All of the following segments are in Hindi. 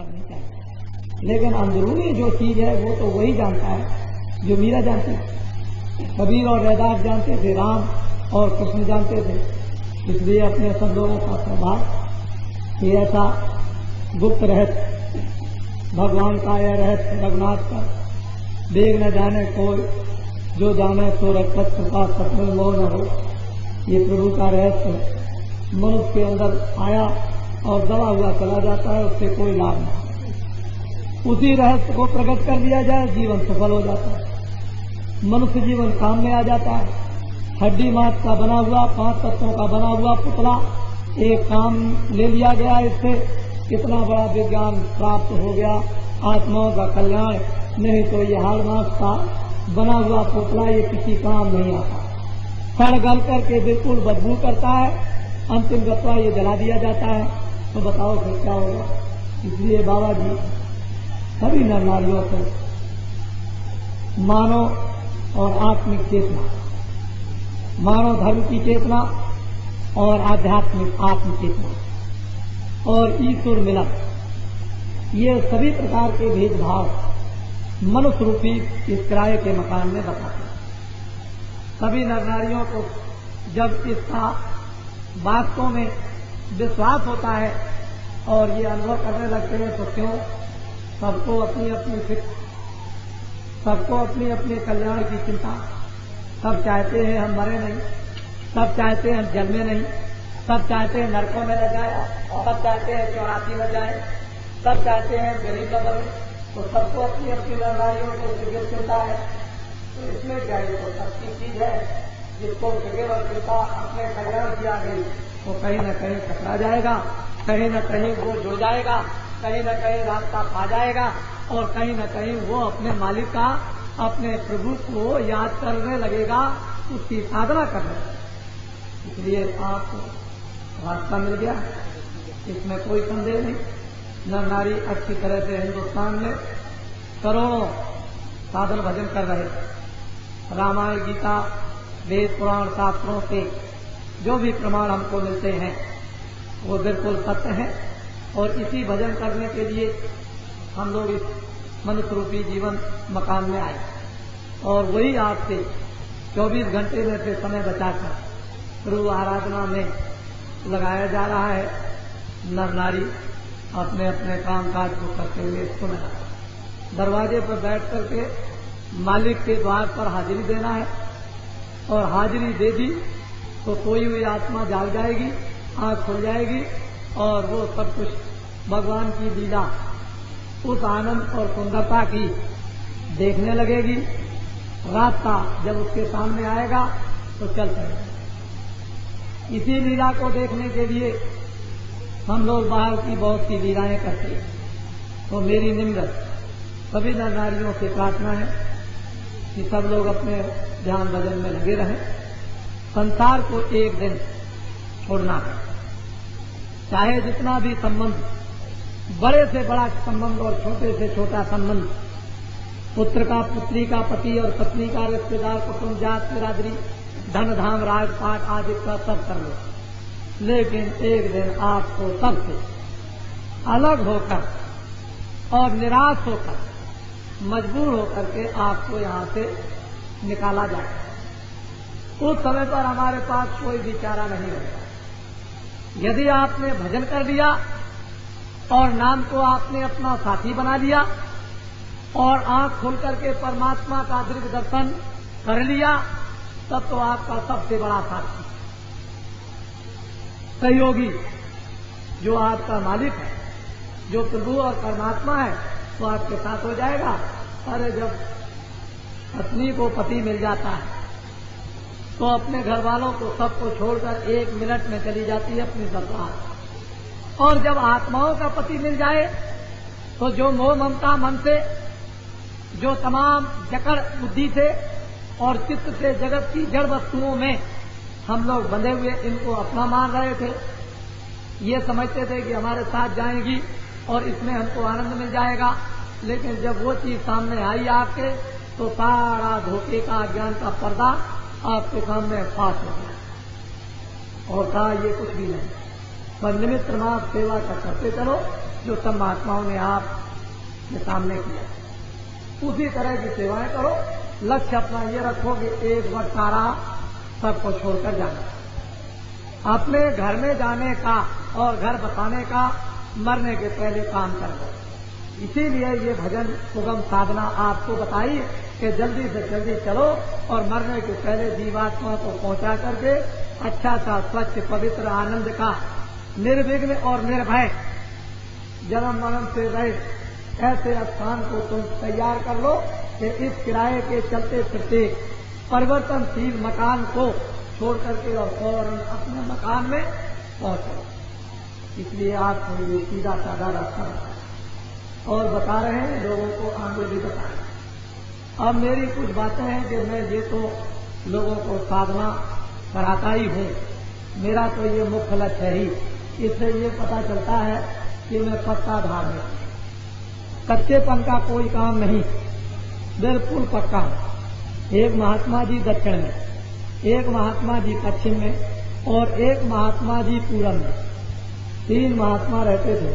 नहीं चाहिए। लेकिन अंदरूनी जो चीज है वो तो वही जानता है जो मीरा जानती है। कबीर और रैदास जानते थे, राम और कृष्ण जानते थे। इसलिए अपने सब लोगों का सौभाग्य कि ऐसा गुप्त रहस्य भगवान का यह रहस्य रघुनाथ का देख न जाने कोई, जो जाने सो रक्षत कृपा सपने मोह न हो। ये प्रभु का रहस्य मनुष्य के अंदर आया और दबा हुआ चला जाता है, उससे कोई लाभ नहीं। उसी रहस्य को प्रकट कर दिया जाए, जीवन सफल हो जाता है, मनुष्य जीवन काम में आ जाता है। हड्डी मांस का बना हुआ, 5 तत्वों का बना हुआ पुतला एक काम ले लिया गया, इससे कितना बड़ा विज्ञान प्राप्त हो गया, आत्माओं का कल्याण। नहीं तो ये हाड़ मांस का बना हुआ पुतला ये किसी काम नहीं आता, सड़ गल करके बिल्कुल बदबू करता है, अंतिम गत्वा ये जला दिया जाता है। तो बताओ फिर क्या होगा। इसलिए बाबा जी सभी नर नारियों को मानव और आत्मिक चेतना, मानव धर्म की चेतना और आध्यात्मिक आत्म चेतना और ईश्वर मिलन, ये सभी प्रकार के भेदभाव मनुष्य रूपी इस किराए के मकान में बताते हैं। सभी नर नारियों को जब इसका वास्तव में विश्वास होता है और ये अनुभव करने लगते हैं तो क्यों सबको अपनी अपनी फिक्र, सबको अपनी अपनी कल्याण की चिंता। सब चाहते हैं हम मरे नहीं, सब चाहते हैं हम जल में नहीं, सब चाहते हैं नरकों में न जाए, सब चाहते हैं 84 में जाए, सब चाहते हैं गरीब न बने। तो सबको अपनी अपनी नारियों को फिक्र चिंता है। तो इसमें क्या है, तो सच्ची चीज है जिसको फिक्र और चिंता अपने कल्याण की आ गई तो कहीं न कहीं टकरा जाएगा, कहीं न कहीं वो जुड़ जाएगा, कहीं न कहीं रास्ता पा जाएगा और कहीं न कहीं वो अपने मालिक का, अपने प्रभु को याद करने लगेगा, उसकी साधना करने लगेगा। इसलिए आपको रास्ता मिल गया, इसमें कोई संदेह नहीं। नर नारी अच्छी तरह से हिंदुस्तान में करोड़ों साधन भजन कर रहे। रामायण गीता वेद पुराण शास्त्रों से जो भी प्रमाण हमको मिलते हैं वो बिल्कुल सत्य है और इसी भजन करने के लिए हम लोग इस मनुष्य रूपी जीवन मकान में आए और वही आपसे 24 घंटे में से समय बचाकर प्रभु आराधना में लगाया जा रहा है। नर नारी अपने अपने काम काज को करते हुए सुन रहा है। दरवाजे पर बैठ करके मालिक के द्वार पर हाजिरी देना है और हाजिरी दे दी तो कोई हुई आत्मा जाग जाएगी, आंख खुल जाएगी और वो सब कुछ भगवान की लीला, उस आनंद और सुंदरता की देखने लगेगी। रास्ता जब उसके सामने आएगा तो चल पड़ेगा। इसी लीला को देखने के लिए हम लोग बाहर की बहुत सी लीलाएं करते हैं। तो मेरी निम्र सभी नर नारियों से प्रार्थना है कि सब लोग अपने ध्यान भजन में लगे रहें। संसार को एक दिन छोड़ना है, चाहे जितना भी संबंध, बड़े से बड़ा संबंध और छोटे से छोटा संबंध, पुत्र का पुत्री का, पति और पत्नी का, रिश्तेदार कुटुंब जात बिरादरी, धन धाम राजपाट आदि का सब कर लो, लेकिन एक दिन आपको सबसे अलग होकर और निराश होकर, मजबूर होकर के आपको यहां से निकाला जाए। उस समय पर हमारे पास कोई विचारा नहीं रहेगा। यदि आपने भजन कर लिया और नाम को आपने अपना साथी बना लिया और आंख खोल करके परमात्मा का दृढ़ दर्शन कर लिया, तब तो आपका सबसे बड़ा साथी, सहयोगी, जो आपका मालिक है, जो प्रभु और परमात्मा है, वो आपके साथ हो जाएगा। अरे जब पत्नी को पति मिल जाता है तो अपने घर वालों को सबको छोड़कर 1 मिनट में चली जाती है अपनी ससुराल। और जब आत्माओं का पति मिल जाए तो जो मोह ममता मन से, जो तमाम जकड़ बुद्धि से और चित्त से जगत की जड़ वस्तुओं में हम लोग बंधे हुए इनको अपना मान रहे थे, ये समझते थे कि हमारे साथ जाएंगी और इसमें हमको आनंद मिल जाएगा। लेकिन जब वो चीज सामने आई आपके तो सारा धोखे का, अज्ञान का पर्दा आपके सामने फाश हो गया और कहा ये कुछ भी नहीं, पर निमित्त मात्र सेवा का करते चलो जो सब महात्माओं ने आप के सामने किया। उसी तरह की सेवाएं करो। लक्ष्य अपना ये रखो कि एक वक्त सारा सबको छोड़कर जाना। अपने घर में जाने का और घर बसाने का मरने के पहले काम कर लो। इसीलिए ये भजन सुगम साधना आपको बताई कि जल्दी से जल्दी चलो और मरने के पहले जीवात्मा को पहुंचा करके अच्छा सा स्वच्छ पवित्र आनंद का निर्विघ्न और निर्भय जन्म मरण से रहित ऐसे स्थान को तुम तैयार कर लो कि इस किराए के चलते फिरते परिवर्तनशील मकान को छोड़ करके और फौरन अपने मकान में पहुंचो। इसलिए आपको ये सीधा साधा रास्ता और बता रहे हैं, लोगों को आगे भी बताएं। अब मेरी कुछ बातें हैं कि मैं ये तो लोगों को साधना कराता ही हूँ, मेरा तो ये मुख्य लक्ष्य है ही। इससे ये पता चलता है कि मैं पक्का धार्मिक, कच्चेपन का कोई काम नहीं, बिल्कुल पक्का। एक महात्मा जी दक्षिण में, एक महात्मा जी पश्चिम में और एक महात्मा जी पूरब में, 3 महात्मा रहते थे।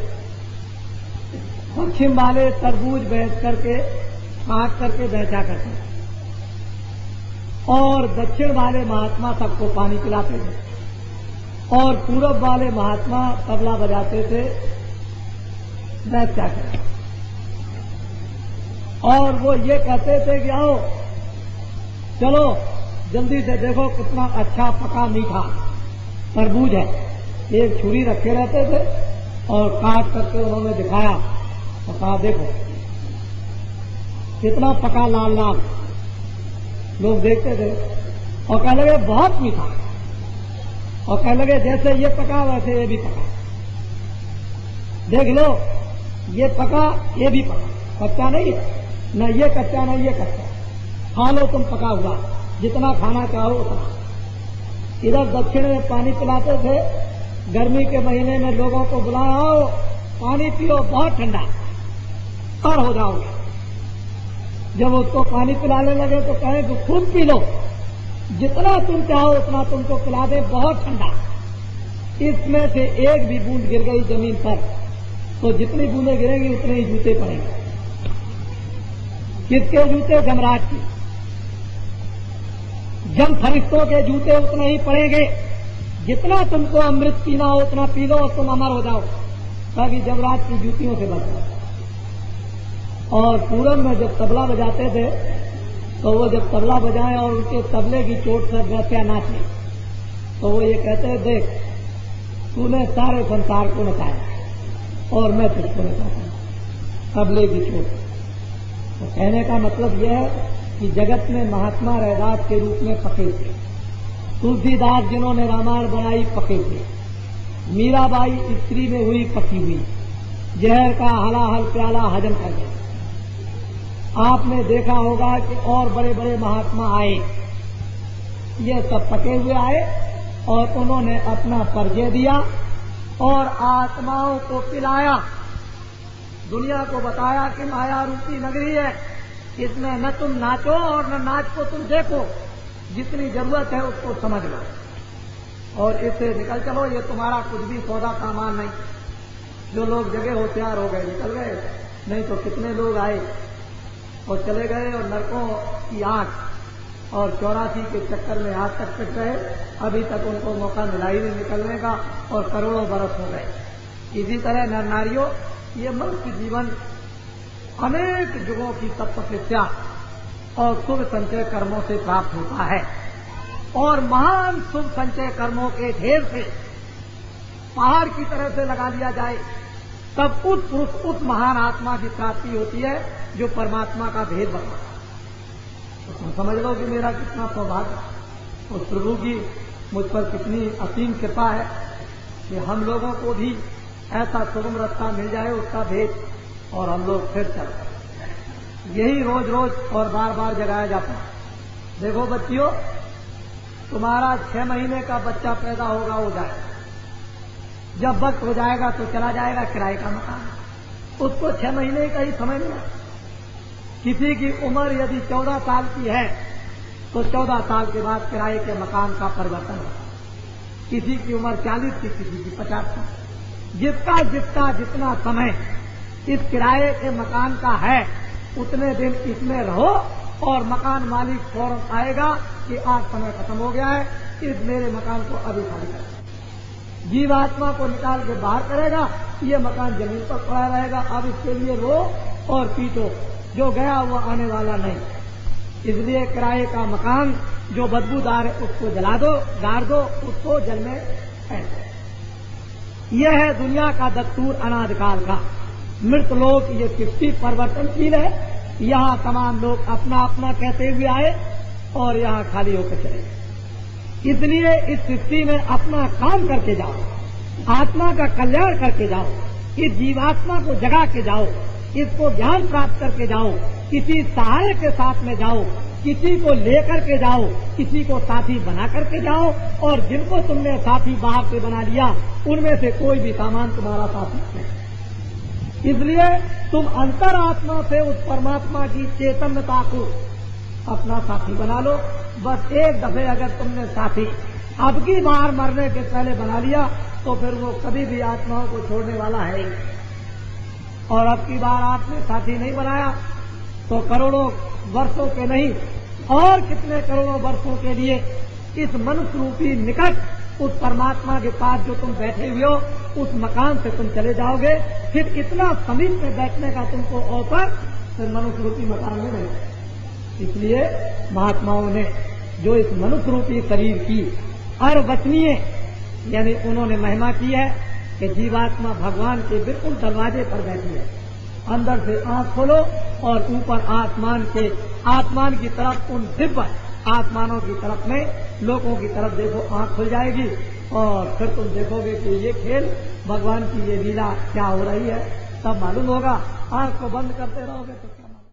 पश्चिम वाले तरबूज बेच करके काट करके बेचा करते और दक्षिण वाले महात्मा सबको पानी पिलाते थे और पूरब वाले महात्मा तबला बजाते थे बेचा करके। और वो ये कहते थे कि आओ चलो जल्दी से देखो कितना अच्छा पका मीठा तरबूज है। एक छुरी रखे रहते थे और काट करके उन्होंने दिखाया, पका देखो कितना पका लाल लाल। लोग देखते थे और कहने लगे बहुत मीठा, और कहने लगे जैसे ये पका वैसे ये भी पका, देख लो ये पका ये भी पका, कच्चा नहीं है, न ये कच्चा न ये कच्चा, खा लो तुम पका हुआ, जितना खाना चाहो उतना। इधर दक्षिण में पानी पिलाते थे, गर्मी के महीने में लोगों को बुलाया, आओ पानी पियो बहुत ठंडा, तर हो जाओगे। जब उसको पानी पिलाने लगे तो कहे कि खूब पी लो, जितना तुम चाहो उतना तुमको पिला दे, बहुत ठंडा। इसमें से एक भी बूंद गिर गई जमीन पर तो जितनी बूंदें गिरेंगी उतने ही जूते पड़ेंगे। किसके जूते? जमराज के। जम फरिश्तों के जूते उतने ही पड़ेंगे। जितना तुमको अमृत पीना हो उतना पी लो और तुम अमर हो जाओ, ताकि जमराज की जूतियों से बच जाओ। और पूरब में जब तबला बजाते थे तो वो जब तबला बजाएं और उनके तबले की चोट से वैसे नाचे तो वो ये कहते देख तूने सारे संसार को नचाया और मैं तुझको नचाता हूं तबले की चोट। तो कहने का मतलब यह है कि जगत में महात्मा रैदास के रूप में पके थे, तुलसीदास जिन्होंने रामायण बनाई पके थे, मीराबाई स्त्री में हुई पकी हुई, जहर का हलाहल प्याला हजम कर गए। आपने देखा होगा कि और बड़े बड़े महात्मा आए, ये सब पके हुए आए और उन्होंने अपना परिचय दिया और आत्माओं को पिलाया, दुनिया को बताया कि माया रूपी नगरी है, इसमें न तुम नाचो और न नाच को तुम देखो, जितनी जरूरत है उसको समझ लो और इससे निकल चलो। ये तुम्हारा कुछ भी सौदा सामान नहीं। जो लोग जगह होशियार हो गए निकल गए, नहीं तो कितने लोग आए और चले गए और नरकों की आंख और 84 के चक्कर में आज तक पिट रहे, अभी तक उनको मौका मिला ही नहीं निकलने का और करोड़ों बरस हो गए। इसी तरह नर नारियों, ये मनुष्य जीवन अनेक युगों की तपस्या और शुभ संचय कर्मों से प्राप्त होता है और महान शुभ संचय कर्मों के ढेर से पहाड़ की तरह से लगा लिया जाए तब उस पुरुष, उस महान आत्मा की प्राप्ति होती है जो परमात्मा का भेद बताता है। तो तुम समझ लो कि मेरा कितना सौभाग्य, उस प्रभु की मुझ पर कितनी असीम कृपा है कि हम लोगों को भी ऐसा सुगम रास्ता मिल जाए उसका भेद और हम लोग फिर चलते। यही रोज रोज और बार बार जगाया जाता है। देखो बच्चियों, तुम्हारा 6 महीने का बच्चा पैदा होगा, हो जाएगा, जब वक्त हो जाएगा तो चला जाएगा किराए का मकान, उसको 6 महीने का ही समझ नहीं आता। किसी की उम्र यदि 14 साल की है तो 14 साल के बाद किराए के मकान का परिवर्तन होता है। किसी की उम्र 40 की, किसी की 50 की। जिसका जिसका जितना समय इस किराए के मकान का है उतने दिन इसमें रहो, और मकान मालिक फौरन आएगा कि आज समय खत्म हो गया है, इस मेरे मकान को अभी खाली कर। जीवात्मा को निकाल के बाहर करेगा, ये मकान जमीन पर पड़ा रहेगा, अब इसके लिए रो और पीटो, जो गया वो आने वाला नहीं। इसलिए किराए का मकान जो बदबूदार है उसको जला दो, गाड़ दो, उसको जल में फेंक दो। यह है दुनिया का दस्तूर अनादिकाल का। मृत लोग ये सृष्टि परिवर्तनशील है, यहाँ तमाम लोग अपना अपना कहते हुए आए और यहाँ खाली होकर चले गए। इसलिए इस सृष्टि में अपना काम करके जाओ, आत्मा का कल्याण करके जाओ, इस जीवात्मा को जगा के जाओ, इसको ज्ञान प्राप्त करके जाओ, किसी सहायक के साथ में जाओ, किसी को लेकर के जाओ, किसी को साथी बना करके जाओ, और जिनको तुमने साथी बाहर से बना लिया उनमें से कोई भी सामान तुम्हारा साथी नहीं। इसलिए तुम अंतरात्मा से उस परमात्मा की चैतन्यता को अपना साथी बना लो। बस एक दफे अगर तुमने साथी अब की बार मरने के पहले बना लिया तो फिर वो कभी भी आत्माओं को छोड़ने वाला है ही। और अब की बार आपने साथी नहीं बनाया तो करोड़ों वर्षों के नहीं और कितने करोड़ों वर्षों के लिए इस मनुष्य रूपी निकट उस परमात्मा के पास जो तुम बैठे हुए हो उस मकान से तुम चले जाओगे। फिर इतना समीप में बैठने का तुमको अवसर फिर मनुष्य रूपी मकान में नहीं। इसलिए महात्माओं ने जो इस मनुष्य रूपी शरीर की अर्वचनीय यानी उन्होंने महिमा की है कि जीवात्मा भगवान के बिल्कुल दरवाजे पर बैठी है। अंदर से आंख खोलो और ऊपर आसमान की तरफ उन दिव्य आसमानों की तरफ में लोगों की तरफ देखो, आंख खुल जाएगी और फिर तुम देखोगे कि ये खेल भगवान की ये लीला क्या हो रही है, तब मालूम होगा। आंख को बंद करते रहोगे तो